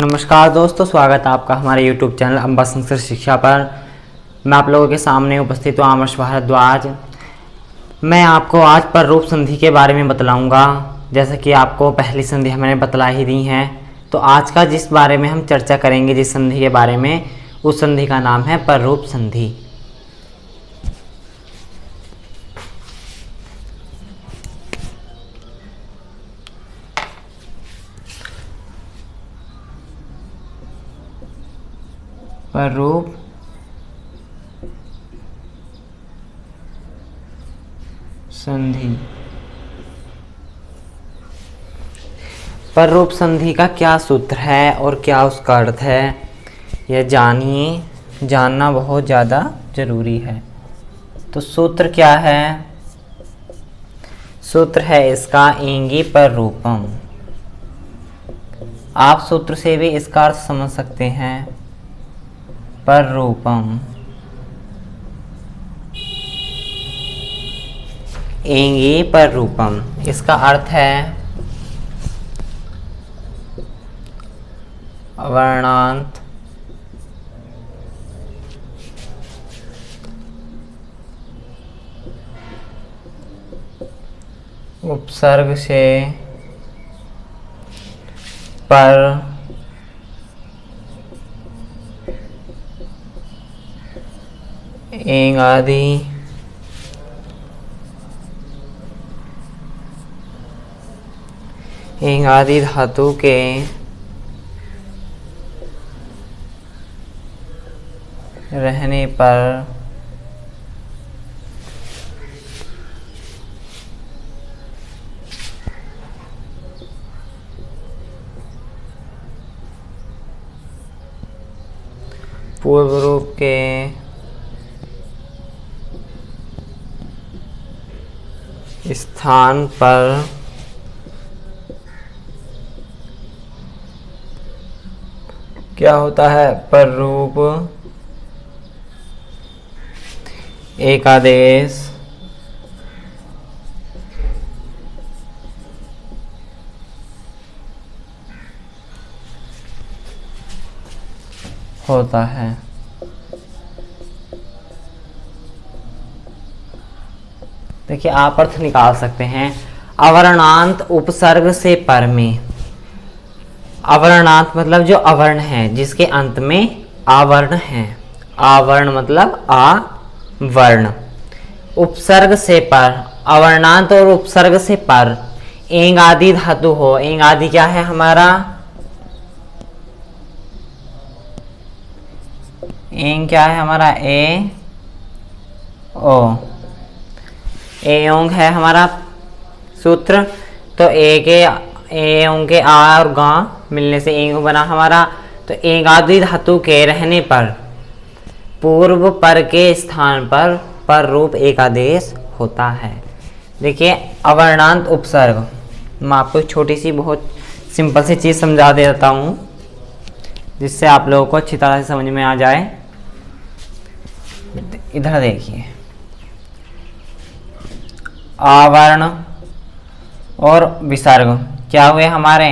नमस्कार दोस्तों, स्वागत है आपका हमारे YouTube चैनल अंबा संस्कृत शिक्षा पर। मैं आप लोगों के सामने उपस्थित हूँ आमर्श भारद्वाज। मैं आपको आज पर रूप संधि के बारे में बतलाऊंगा। जैसा कि आपको पहली संधि मैंने बतला ही दी है, तो आज का जिस बारे में हम चर्चा करेंगे, जिस संधि के बारे में, उस संधि का नाम है पररूप संधि। पररूप संधि। पररूप संधि का क्या सूत्र है और क्या उसका अर्थ है, यह जानिए। जानना बहुत ज़्यादा जरूरी है। तो सूत्र क्या है? सूत्र है इसका एंगी पररूपम। आप सूत्र से भी इसका अर्थ समझ सकते हैं। पररूपम एंगी पररूपम, इसका अर्थ है अवर्णांत उपसर्ग से पर एंग आदि धातु के रहने पर पूर्व रूप के स्थान पर क्या होता है? पररूप एकादेश होता है। देखिए, आप अर्थ निकाल सकते हैं। अवर्णांत उपसर्ग से पर में, अवर्णांत मतलब जो अवर्ण है, जिसके अंत में आवर्ण है। आवर्ण मतलब आवर्ण। उपसर्ग से पर, अवर्णांत और उपसर्ग से पर एंग आदि धातु हो। एंग आदि क्या है हमारा? एंग क्या है हमारा? ए ओ। एंग है हमारा सूत्र। तो एंग के आ और गा मिलने से एंग बना हमारा। तो एंग आदि धातु के रहने पर पूर्व पर के स्थान पर पररूप एकादेश होता है। देखिए, अवर्णांत उपसर्ग, मैं आपको एक छोटी सी बहुत सिंपल सी चीज़ समझा देता हूँ, जिससे आप लोगों को अच्छी तरह से समझ में आ जाए। इधर देखिए, आवर्ण और विसर्ग क्या हुए हमारे?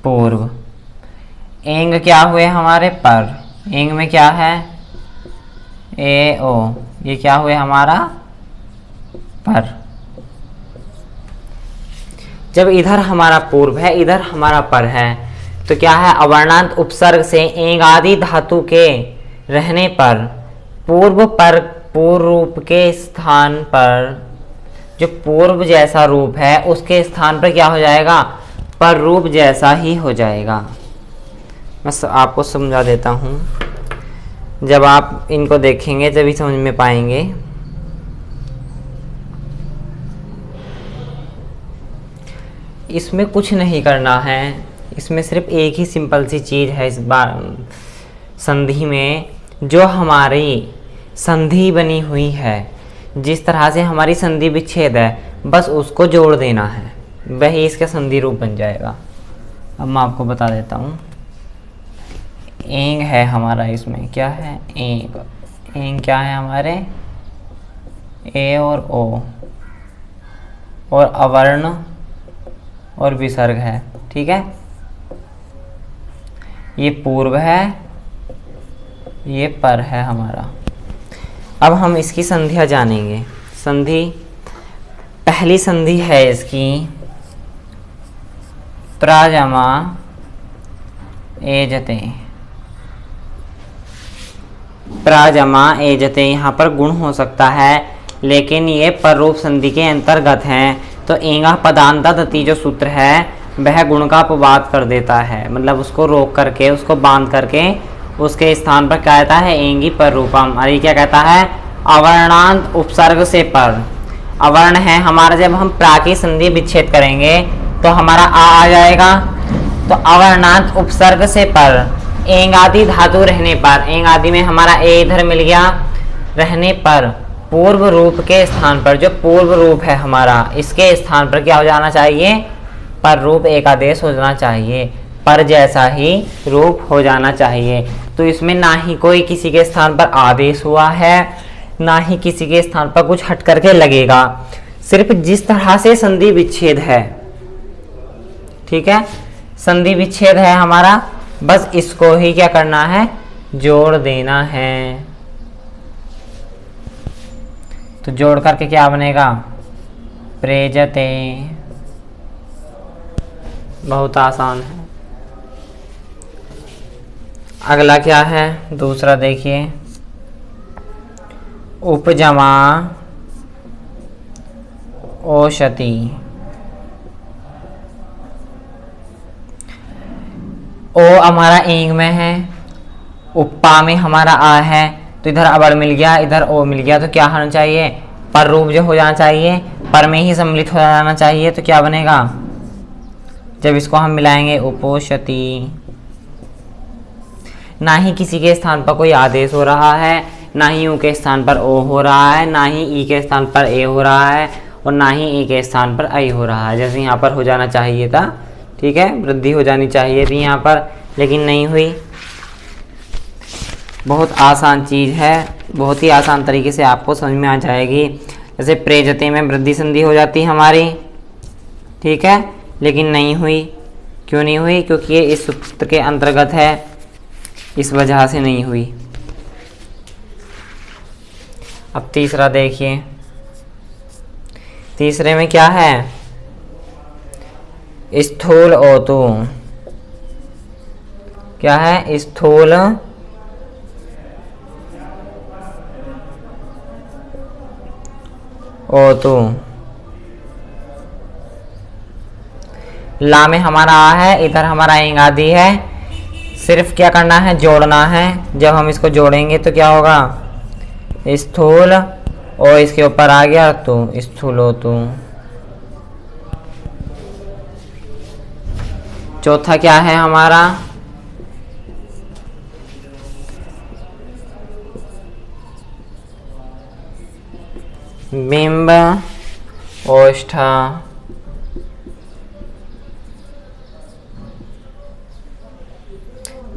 पूर्व। एंग क्या हुए हमारे? पर। एंग में क्या है? ए ओ। ये क्या हुए हमारा? पर। जब इधर हमारा पूर्व है, इधर हमारा पर है, तो क्या है? अवर्णांत उपसर्ग से एंग आदि धातु के रहने पर पूर्व रूप के स्थान पर, जो पूर्व जैसा रूप है, उसके स्थान पर क्या हो जाएगा? पर रूप जैसा ही हो जाएगा। मैं आपको समझा देता हूँ। जब आप इनको देखेंगे तभी समझ में पाएंगे। इसमें कुछ नहीं करना है। इसमें सिर्फ एक ही सिंपल सी चीज़ है इस बार संधि में, जो हमारी संधि बनी हुई है, जिस तरह से हमारी संधि विच्छेद है, बस उसको जोड़ देना है, वही इसका संधि रूप बन जाएगा। अब मैं आपको बता देता हूँ। एंग है हमारा, इसमें क्या है? एंग। एंग क्या है हमारे? ए और ओ, और अवर्ण और विसर्ग है। ठीक है, ये पूर्व है, ये पर है हमारा। अब हम इसकी संधियाँ जानेंगे। संधि, पहली संधि है इसकी प्राजमा एजते। प्राजमा एजते, यहाँ पर गुण हो सकता है लेकिन ये पररूप संधि के अंतर्गत हैं। तो एंगा पदांता दति जो सूत्र है वह गुण का अपवाद कर देता है, मतलब उसको रोक करके, उसको बांध करके उसके स्थान पर क्या कहता है, एंगी पररूपम। और ये क्या कहता है, अवर्णांत उपसर्ग से पर। अवर्ण है हमारा, जब हम प्रा की संधि विच्छेद करेंगे तो हमारा आ जाएगा। तो अवर्णांत उपसर्ग से पर, एंग आदि धातु रहने पर, एंग आदि में हमारा ए इधर मिल गया, रहने पर पूर्व रूप के स्थान पर, जो पूर्व रूप है हमारा, इसके स्थान पर क्या हो जाना चाहिए, पर रूप एक आदेश हो जाना चाहिए, पर जैसा ही रूप हो जाना चाहिए। तो इसमें ना ही कोई किसी के स्थान पर आदेश हुआ है, ना ही किसी के स्थान पर कुछ हट करके लगेगा, सिर्फ जिस तरह से संधि विच्छेद है, ठीक है, संधि विच्छेद है हमारा, बस इसको ही क्या करना है, जोड़ देना है। तो जोड़ करके क्या बनेगा, प्रेजते। बहुत आसान है। अगला क्या है, दूसरा देखिए, उपजमा ओषति। ओ हमारा एंग में है, उपपा में हमारा आ है, तो इधर अबड़ मिल गया, इधर ओ मिल गया, तो क्या होना चाहिए, पर रूप जो हो जाना चाहिए, पर में ही सम्मिलित हो जाना चाहिए। तो क्या बनेगा, जब इसको हम मिलाएंगे, उपोषति। ना ही किसी के स्थान पर कोई आदेश हो रहा है, ना ही ऊ के स्थान पर ओ हो रहा है, ना ही ई के स्थान पर ए हो रहा है, और ना ही ई के स्थान पर आई हो रहा है, जैसे यहाँ पर हो जाना चाहिए था, ठीक है, वृद्धि हो जानी चाहिए थी यहाँ पर, लेकिन नहीं हुई। बहुत आसान चीज़ है, बहुत ही आसान तरीके से आपको समझ में आ जाएगी। जैसे प्रेजते में वृद्धि संधि हो जाती है हमारी, ठीक है, लेकिन नहीं हुई। क्यों नहीं हुई, क्योंकि ये इस सूत्र के अंतर्गत है, इस वजह से नहीं हुई। अब तीसरा देखिए, तीसरे में क्या है, स्थूल ओतु। क्या है, स्थूल ओतु। ला में हमारा आ है, इधर हमारा एंग आदि है, सिर्फ क्या करना है, जोड़ना है। जब हम इसको जोड़ेंगे तो क्या होगा, स्थूल, और इसके ऊपर आ गया तो स्थूलोतु। चौथा क्या है हमारा, बिंब ओष्ठा।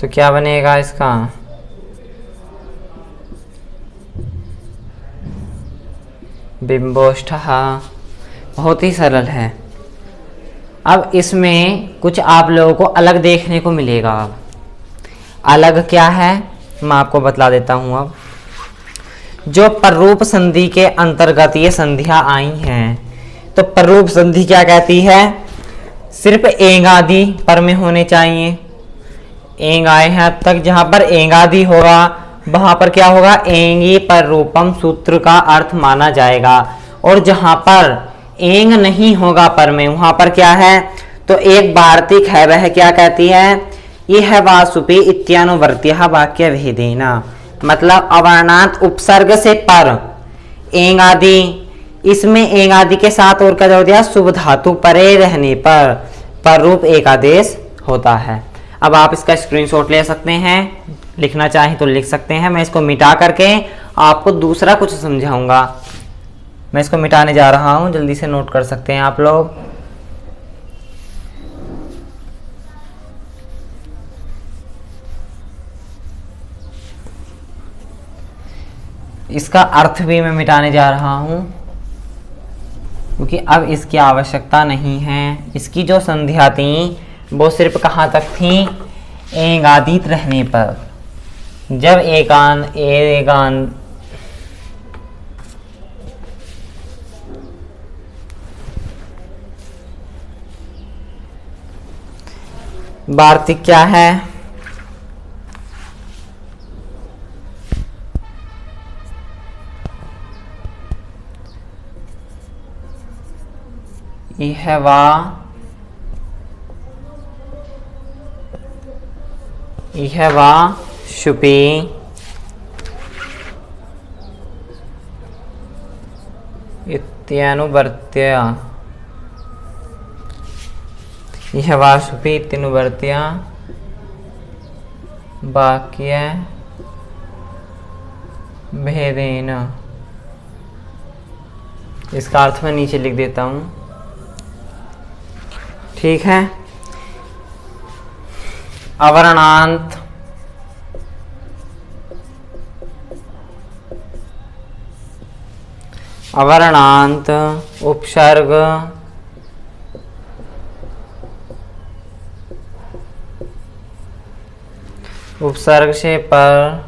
तो क्या बनेगा इसका, बिंबोष्ठः। बहुत ही सरल है। अब इसमें कुछ आप लोगों को अलग देखने को मिलेगा। अब अलग क्या है, मैं आपको बतला देता हूँ। अब जो पररूप संधि के अंतर्गत ये संधियाँ आई हैं, तो पररूप संधि क्या कहती है, सिर्फ एंग आदि पर में होने चाहिए। एंग आए हैं अब तक, जहाँ पर एंग आदि होगा वहाँ पर क्या होगा, एंगी पर रूपम सूत्र का अर्थ माना जाएगा। और जहाँ पर एंग नहीं होगा पर में, वहाँ पर क्या है, तो एक वार्तिक है, वह क्या कहती है, यह वासुपी इत्यानुवर्त्य वाक्य भेदेना। मतलब अवर्णांत उपसर्ग से पर, एंग आदि, इसमें एंग आदि के साथ और क्या जोड़ दिया, शुभ धातु परे रहने पर रूप एक आदेश होता है। अब आप इसका स्क्रीनशॉट ले सकते हैं, लिखना चाहें तो लिख सकते हैं। मैं इसको मिटा करके आपको दूसरा कुछ समझाऊंगा। मैं इसको मिटाने जा रहा हूं, जल्दी से नोट कर सकते हैं आप लोग। इसका अर्थ भी मैं मिटाने जा रहा हूं, क्योंकि अब इसकी आवश्यकता नहीं है। इसकी जो संधियाँ थी वो सिर्फ कहाँ तक थी, एंगादित रहने पर, जब वार्तिक क्या है? इहवा शुपी इत्यनुवर्त्य, इहवा शुपी इत्यनुवर्त्य वाक्य भेदेन। इसका अर्थ मैं नीचे लिख देता हूं, ठीक है। अवर्णांत उपसर्ग से पर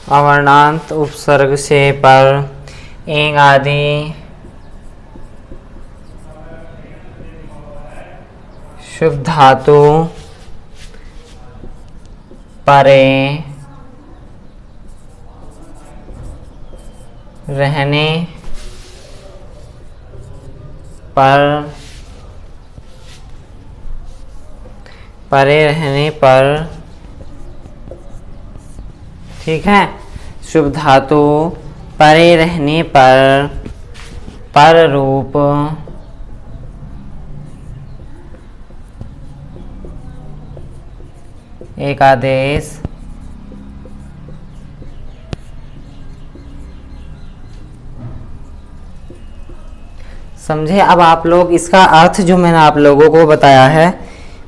अवर्णांत उपसर्ग से पर एंग आदि शुभ धातु परे रहने पर, ठीक है, शुभ धातु परे रहने पर रूप एक आदेश समझे। अब आप लोग इसका अर्थ जो मैंने आप लोगों को बताया है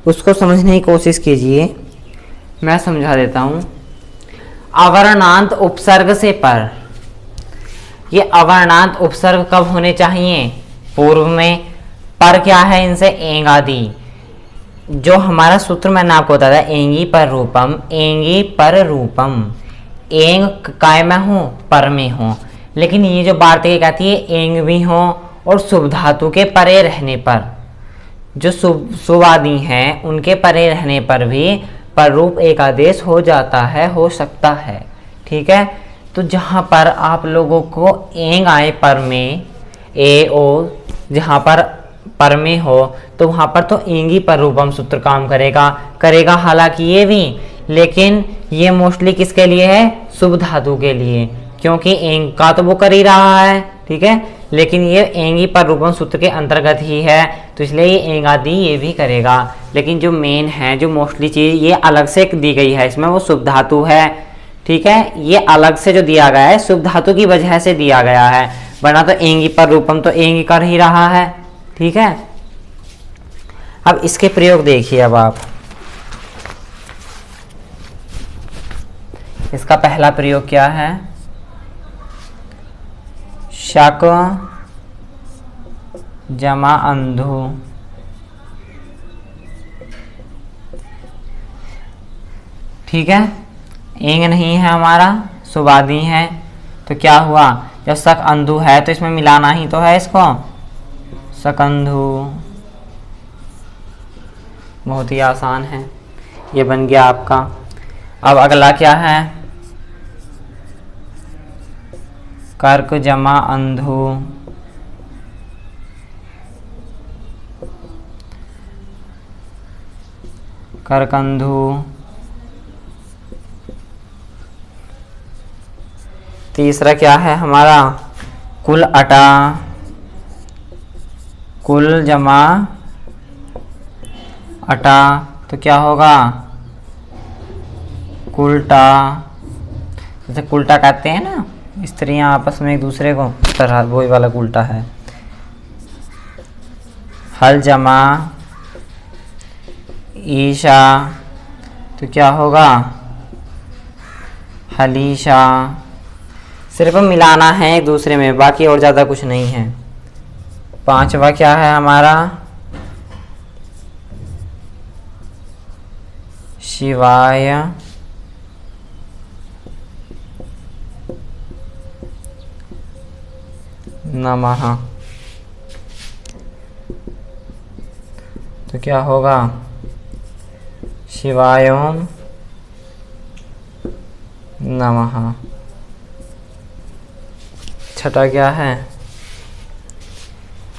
उसको समझने की कोशिश कीजिए। मैं समझा देता हूं। अवर्णांत उपसर्ग से पर, ये अवर्णांत उपसर्ग कब होने चाहिए? पूर्व में। पर क्या है? इनसे एंग आदि। जो हमारा सूत्र मैंने आपको बताया एंगी पर रूपम, एंगी पर रूपम। एंग काय में हो? पर में हो। लेकिन ये जो वार्तिक कहती है एंग भी हो और शुभ धातु के परे रहने पर, जो शुभ आदि हैं उनके परे रहने पर भी पर रूप एक आदेश हो जाता है, हो सकता है, ठीक है। तो जहां पर आप लोगों को एंग आए पर में, ए ओ जहां पर में हो तो वहां पर तो एंगी पर रूपम सूत्र काम करेगा। हालांकि ये भी, लेकिन ये मोस्टली किसके लिए है? शुभ धातु के लिए, क्योंकि एंग का तो वो कर ही रहा है, ठीक है। लेकिन ये एंगी पर रूपम सूत्र के अंतर्गत ही है, तो इसलिए ये एंग आदि ये भी करेगा। लेकिन जो मेन है, जो मोस्टली चीज ये अलग से दी गई है इसमें, वो शुभ धातु है, ठीक है। ये अलग से जो दिया गया है शुभ धातु की वजह से दिया गया है, वरना तो एंगी पर रूपम तो एंगी कर ही रहा है, ठीक है। अब इसके प्रयोग देखिए। अब आप इसका पहला प्रयोग क्या है? शक जमा अंधु, ठीक है। एंग नहीं है हमारा, सुबादी है, तो क्या हुआ? जब शक अंधु है तो इसमें मिलाना ही तो है इसको, शकंधु। बहुत ही आसान है, ये बन गया आपका। अब अगला क्या है? कर्क जमा अंधु, करकंधु। तीसरा क्या है हमारा? कुल अटा, कुल जमा अटा, तो क्या होगा? कुलटा। जैसे कुलटा कहते हैं ना स्त्रियां आपस में एक दूसरे को, तरह वही वाला उल्टा है। हल जमा ईशा, तो क्या होगा? हलीशा। सिर्फ मिलाना है एक दूसरे में, बाकी और ज़्यादा कुछ नहीं है, 5वां क्या है हमारा, शिवाय नमः। तो क्या होगा, शिवाय ओम नमः। 6ठा क्या है,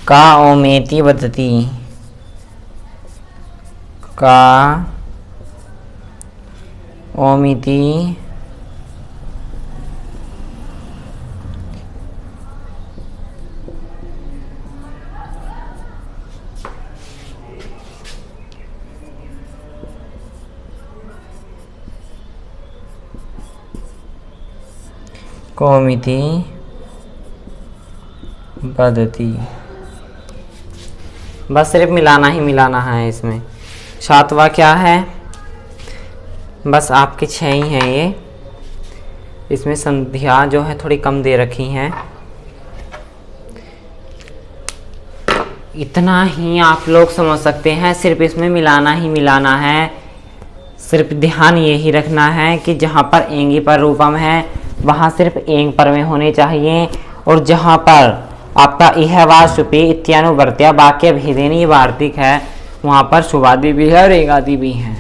का ओमेति वदति, का ओमिति कोमिति वदति। बस सिर्फ मिलाना ही मिलाना है इसमें। 7वां क्या है, बस आपके 6 ही हैं ये, इसमें संध्या जो है थोड़ी कम दे रखी हैं। इतना ही आप लोग समझ सकते हैं, सिर्फ इसमें मिलाना ही मिलाना है। सिर्फ ध्यान यही रखना है कि जहाँ पर एंगी पर रूपम है वहाँ सिर्फ एंग पर में होने चाहिए, और जहाँ पर आपका इह वा शुपे इत्यानुवर्त्या वाक्य भेदेनी वार्तिक है वहाँ पर शुभादि भी है और एगादि भी है।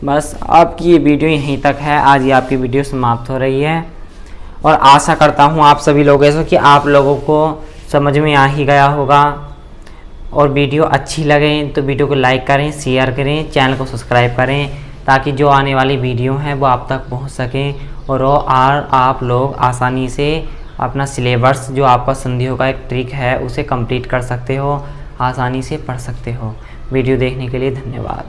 बस आपकी ये वीडियो यहीं तक है। आज ये आपकी वीडियो समाप्त हो रही है, और आशा करता हूँ आप सभी लोगों से कि आप लोगों को समझ में आ ही गया होगा। और वीडियो अच्छी लगे तो वीडियो को लाइक करें, शेयर करें, चैनल को सब्सक्राइब करें, ताकि जो आने वाली वीडियो हैं वो आप तक पहुंच सकें, और आप लोग आसानी से अपना सिलेबस जो आपका संधियों का एक ट्रिक है उसे कंप्लीट कर सकते हो, आसानी से पढ़ सकते हो। वीडियो देखने के लिए धन्यवाद।